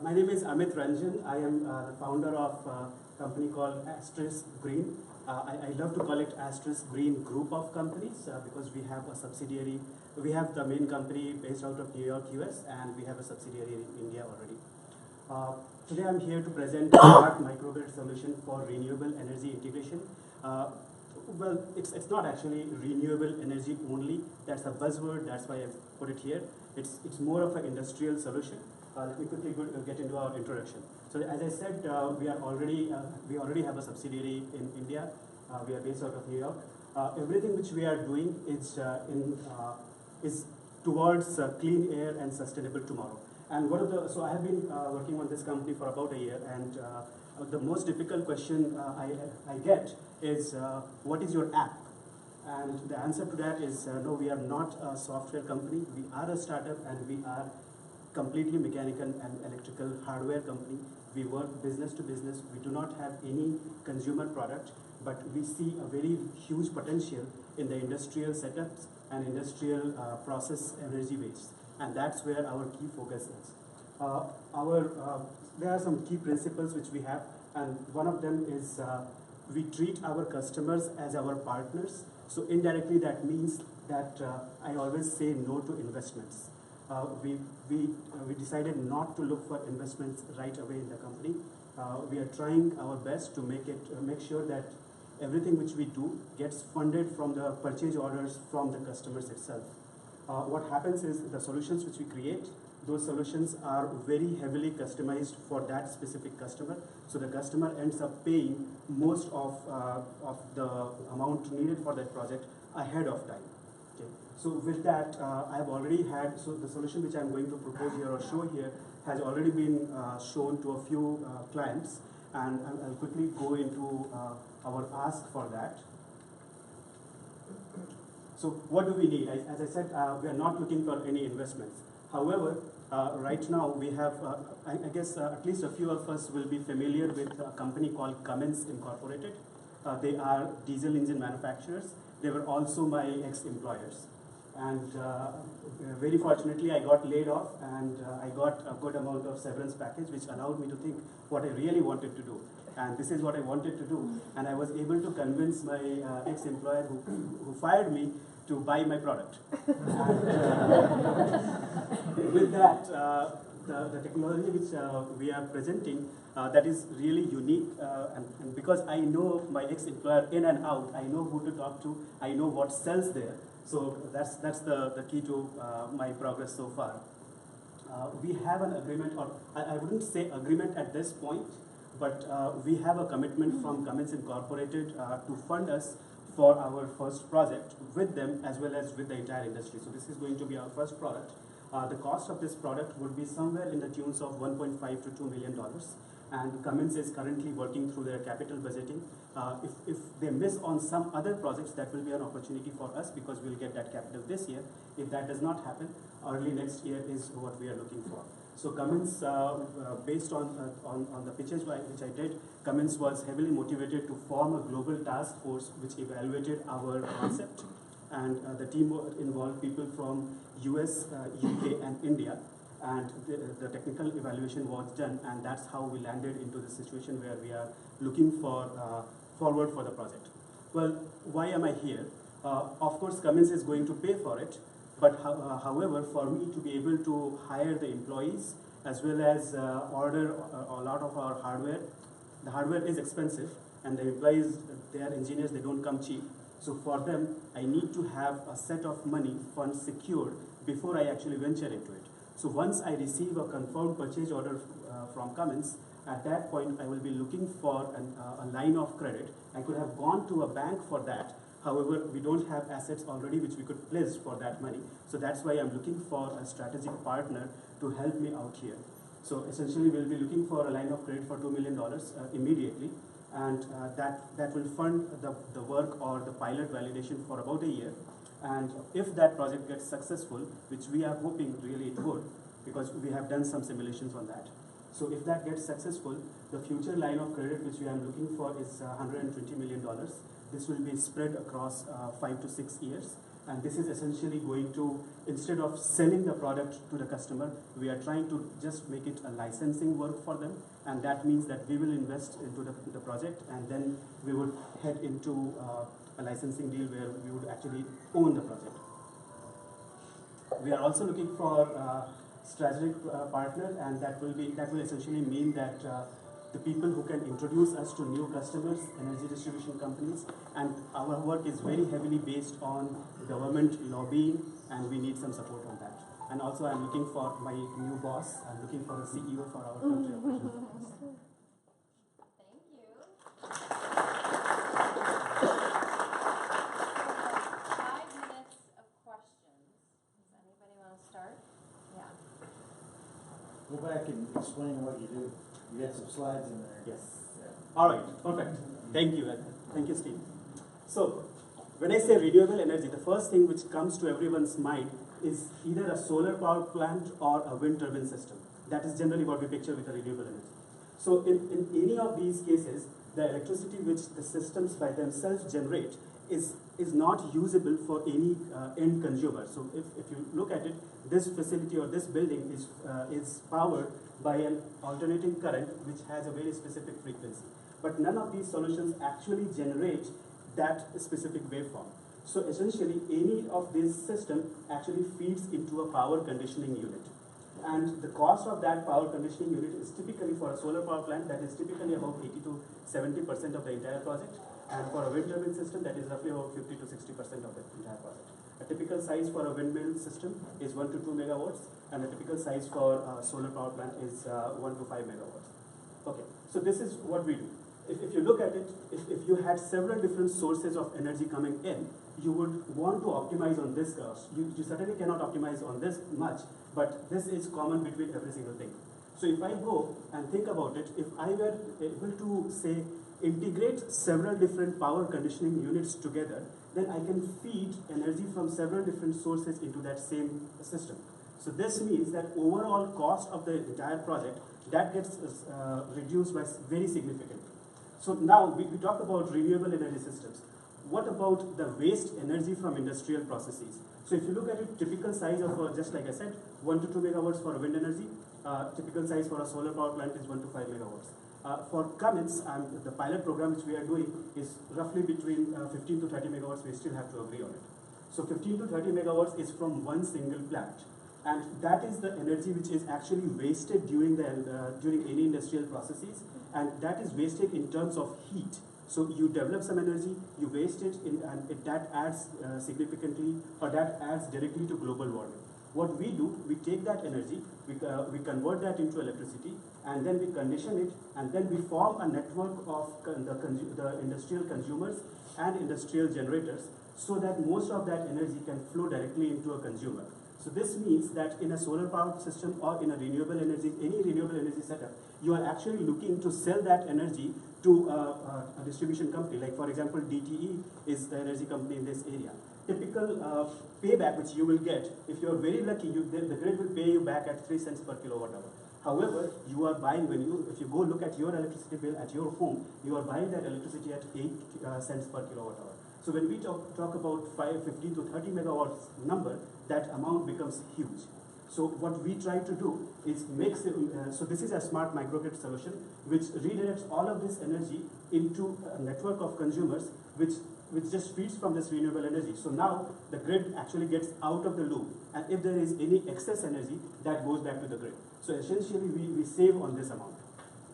My name is Amit Ranjan. I am the founder of a company called Asterisk Green. I love to call it Asterisk Green group of companies because we have a subsidiary. We have the main company based out of New York, US, and we have a subsidiary in India already. Today I'm here to present a smart microgrid solution for renewable energy integration. Well, it's not actually renewable energy only. That's a buzzword. That's why I put it here. It's more of an industrial solution. Let me quickly get into our introduction. So as I said, we already have a subsidiary in India. We are based out of New York. Everything which we are doing is towards clean air and sustainable tomorrow. And so I have been working on this company for about a year, and the most difficult question I get is, what is your app? And the answer to that is, no, we are not a software company. We are a startup, and we are completely mechanical and electrical hardware company. We work business to business. We do not have any consumer product, but we see a very huge potential in the industrial setups and industrial process energy waste. And that's where our key focus is. There are some key principles which we have, and one of them is we treat our customers as our partners. So indirectly that means that I always say no to investments. We decided not to look for investments right away in the company. We are trying our best to make sure that everything which we do gets funded from the purchase orders from the customers itself. What happens is the solutions which we create, those solutions are very heavily customized for that specific customer. So the customer ends up paying most of the amount needed for that project ahead of time. Okay. So with that, I have already had, so the solution which I am going to propose here or show here has already been shown to a few clients, and I'll quickly go into our ask for that. So what do we need? As I said, we are not looking for any investments. However, right now we have, I guess at least a few of us will be familiar with a company called Cummins Incorporated. They are diesel engine manufacturers. They were also my ex-employers. And very fortunately, I got laid off, and I got a good amount of severance package, which allowed me to think what I really wanted to do. And this is what I wanted to do. And I was able to convince my ex-employer who fired me to buy my product. And, with that, the technology which we are presenting, that is really unique. And because I know my ex-employer in and out, I know who to talk to, I know what sells there. So that's the key to my progress so far. We have an agreement, or I wouldn't say agreement at this point, but we have a commitment from Cummins Incorporated to fund us for our first project with them as well as with the entire industry. So this is going to be our first product. The cost of this product would be somewhere in the tunes of $1.5 to $2 million. And Cummins is currently working through their capital budgeting. If they miss on some other projects, that will be an opportunity for us because we'll get that capital this year. If that does not happen, early next year is what we are looking for. So Cummins, based on the pitches which I did, Cummins was heavily motivated to form a global task force which evaluated our concept. And the team involved people from US, UK, and India. And the technical evaluation was done, and that's how we landed into the situation where we are looking for forward for the project. Well, why am I here? Of course, Cummins is going to pay for it, but however, for me to be able to hire the employees as well as order a lot of our hardware, the hardware is expensive, and the employees, they are engineers, they don't come cheap. So for them, I need to have a set of money funds secured before I actually venture into it. So once I receive a confirmed purchase order from Cummins, at that point I will be looking for a line of credit. I could have gone to a bank for that. However, we don't have assets already which we could place for that money. So that's why I'm looking for a strategic partner to help me out here. So essentially we'll be looking for a line of credit for $2 million immediately. And that will fund the work or the pilot validation for about a year. And if that project gets successful, which we are hoping really it would, because we have done some simulations on that. So if that gets successful, the future line of credit which we are looking for is $120 million. This will be spread across 5 to 6 years. And this is essentially going to, instead of selling the product to the customer, we are trying to just make it a licensing work for them. And that means that we will invest into the project, and then we would head into a licensing deal where we would actually own the project. We are also looking for a strategic partner, and that will essentially mean that the people who can introduce us to new customers, energy distribution companies, and our work is very heavily based on government lobbying, and we need some support on that. And also I'm looking for my new boss. I'm looking for a CEO for our country operations. Thank you. 5 minutes of questions. Does anybody want to start? Yeah. Go back and explain what you do. You got some slides in there. Yes. Yeah. All right, perfect. Thank you. Thank you, Steve. So, when I say renewable energy, the first thing which comes to everyone's mind is either a solar power plant or a wind turbine system. That is generally what we picture with a renewable energy. So, in any of these cases, the electricity which the systems by themselves generate is not usable for any end consumer. So, if you look at it, this facility or this building is powered by an alternating current which has a very specific frequency. But none of these solutions actually generate that specific waveform. So essentially, any of this system actually feeds into a power conditioning unit. And the cost of that power conditioning unit is typically, for a solar power plant, that is typically about 80 to 70% of the entire project. And for a wind turbine system, that is roughly about 50 to 60% of the entire project. A typical size for a windmill system is 1 to 2 megawatts, and a typical size for a solar power plant is 1 to 5 megawatts. Okay, so this is what we do. If you look at it, if you had several different sources of energy coming in, you would want to optimize on this cost. You certainly cannot optimize on this much, but this is common between every single thing. So if I go and think about it, if I were able to, say, integrate several different power conditioning units together, then I can feed energy from several different sources into that same system. So this means that overall cost of the entire project, that gets reduced by very significantly. So now we talk about renewable energy systems. What about the waste energy from industrial processes? So if you look at it, typical size of, just like I said, 1 to 2 megawatts for wind energy, typical size for a solar power plant is 1 to 5 megawatts. For Cummins, the pilot program which we are doing is roughly between 15 to 30 megawatts. We still have to agree on it. So 15 to 30 megawatts is from one single plant. And that is the energy which is actually wasted during any industrial processes, and that is wasted in terms of heat. So you develop some energy, you waste it, that adds significantly, or that adds directly to global warming. What we do, we take that energy, we convert that into electricity, and then we condition it, and then we form a network of the industrial consumers and industrial generators, so that most of that energy can flow directly into a consumer. So this means that in a solar power system or in a renewable energy, any renewable energy setup, you are actually looking to sell that energy to a distribution company. Like for example, DTE is the energy company in this area. Typical payback which you will get, if you are very lucky, the grid will pay you back at 3 cents per kilowatt hour. However, you are buying, if you go look at your electricity bill at your home, you are buying that electricity at 8 cents per kilowatt hour. So when we talk about 15 to 30 megawatts number, that amount becomes huge. So what we try to do is so this is a smart microgrid solution which redirects all of this energy into a network of consumers which just feeds from this renewable energy. So now the grid actually gets out of the loop, and if there is any excess energy, that goes back to the grid. So essentially we save on this amount.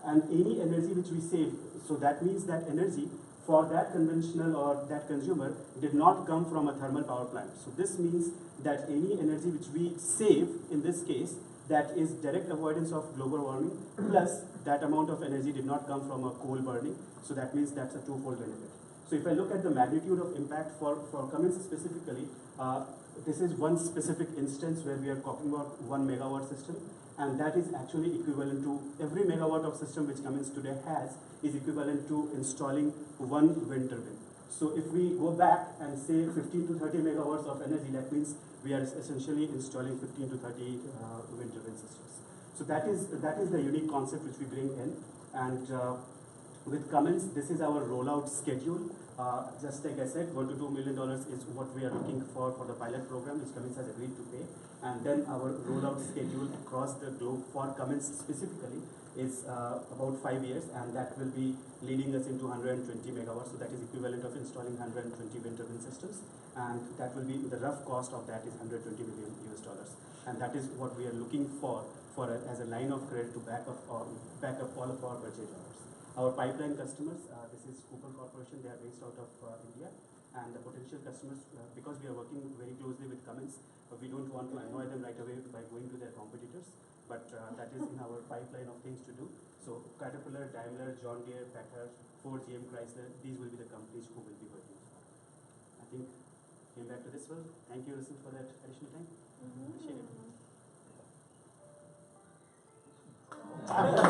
And any energy which we save, so that means that energy for that conventional or that consumer did not come from a thermal power plant. So this means that any energy which we save, in this case, that is direct avoidance of global warming, plus that amount of energy did not come from a coal burning. So that means that's a twofold benefit. So if I look at the magnitude of impact for Cummins specifically, this is one specific instance where we are talking about 1 megawatt system, and that is actually equivalent to every megawatt of system which Cummins today has is equivalent to installing one wind turbine. So if we go back and say 15 to 30 megawatts of energy, that means we are essentially installing 15 to 30 wind turbine systems. So that is the unique concept which we bring in, and With Cummins, this is our rollout schedule. Just like I said, $1 to $2 million is what we are looking for the pilot program, which Cummins has agreed to pay. And then our rollout schedule across the globe for Cummins specifically is about 5 years, and that will be leading us into 120 megawatts. So that is equivalent of installing 120 wind turbine systems, and that will be the rough cost of that is $120 million US, and that is what we are looking for as a line of credit to back up all of our purchase orders. Our pipeline customers, this is Cooper Corporation. They are based out of India, and the potential customers, because we are working very closely with Cummins, we don't want to annoy them right away by going to their competitors, but that is in our pipeline of things to do. So Caterpillar, Daimler, John Deere, Packard, Ford, GM, Chrysler, these will be the companies who will be working for. I think came back to this one. Thank you, Russell, for that additional time. Appreciate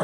it.